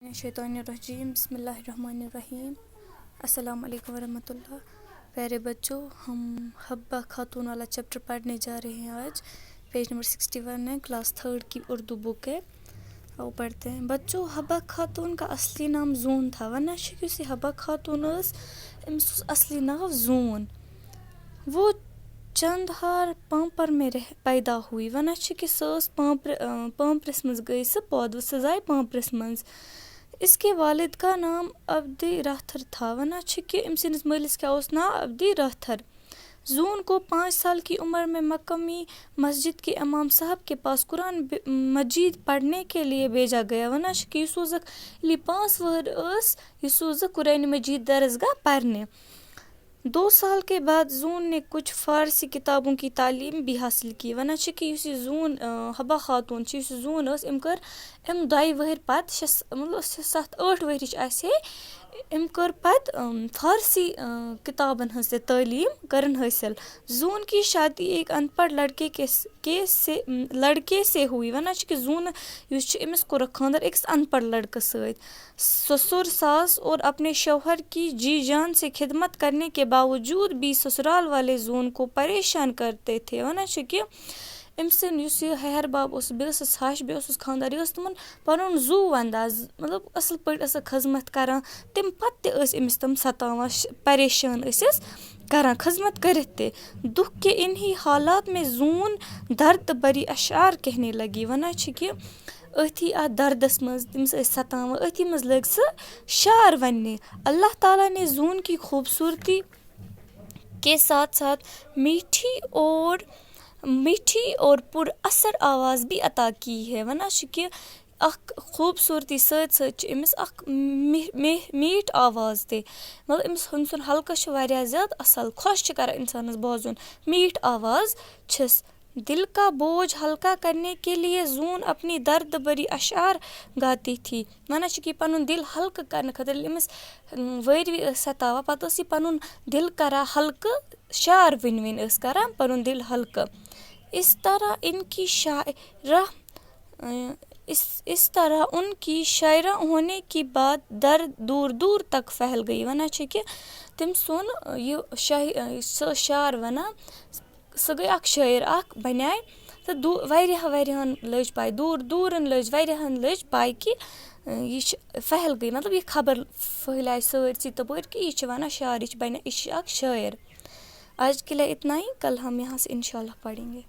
शैतानिर्रजीम बिस्मिल्लाहिर्रहमानिर्रहीम अस्सलाम वालेकुम वरहमतुल्लाह। प्यारे बच्चों, हम हब्बा खातून वाला चैप्टर पढ़ने जा रहे हैं। आज पेज नंबर 61 है, क्लास 3 की उर्दू बुक है। वो पढ़ते हैं। बच्चों, हब्बा खातून का असली नाम जून था। वरना शिकुसी हब्बा खातून अमिस असली नाम जून। वो चंदहार पांपर में पैदा हुई। वना कि पांपरस मज गई सह पौध सह जाए पांपरस मज। इसके वालिद का नाम अब्दी राथर था। वना कि अमसिस मलिस क्या उस नाम अब्दी राथर। जून को 5 साल की उम्र में मकमी मस्जिद के इमाम साहब के पास कुरान मजीद पढ़ने के लिए भेजा गया। वना कि यूसुजक 5 वर कुरान मजीद दरसगाह पढ़ने। 2 साल के बाद जून ने कुछ फ़ारसी किताबों की तालीम भी हासिल की। वना कि जून हब्बा खातून जून अम कर 2 वहर पत 7-8 वहरिच अम कर पत फ़ारसी किताबन हज तालीम करन हासिल। जून की शादी एक अनपढ़ लड़के से हुई। वना कि जून अमिस कोर खानदर एक अनपढ़ लड़के सत। ससुर सास और अपने शौहर की जी जान से खिदमत करने के बावजूद भी ससुराल वाले जून को परेशान करते थे। वना कि अमसन हहर बाब हश बे खानदार तमन पन जू अंदाज मतलब असल पे खजमत करान। तम पत अमिस तम सतावान परेशान करान खजमत करत। दुख के इन्हीं हालात में जून दर्द भरी अशार कहने लगी। वना कि अथी आ दर्दस मज तमिस सतावान अथी मज लग सह शार वनने। अल्लाह ताला ने जून की खूबसूरती के साथ साथ मीठी और पुर असर आवाज़ भी अता की है। वना कि खूबसूरती सत अमिस मीठ आवाज़ ते मतलब अमिस हंसन हल्का वारिया ज़्यादा असल खुश कर इंसानस बोजुन मीठ आवाज़ छस। दिल का बोझ हल्का करने के लिए जून अपनी दर्द भरी अशार गाती थी। वना कि पन दिल हल्का करने खतर अमिस वरवी सतावा पत पन दिल करा हल्का शार वन करा पन दिल हल्का। इस तरह उनकी शायरा होने की बात दर्द दूर दूर तक फैल गई। वना कि तम सुन यह शार वना सह गई शायर बनाए तो वारियाहन लज पाई दूर दूरन वारियाहन लज पाई कि यह फैल गई मतलब यह खबर फैलाए सारसी तपर कि यह वना शार यह बने यह शायर। आज के लिए इतना ही, कल हम यहाँ से इंशाल्लाह पढ़ेंगे।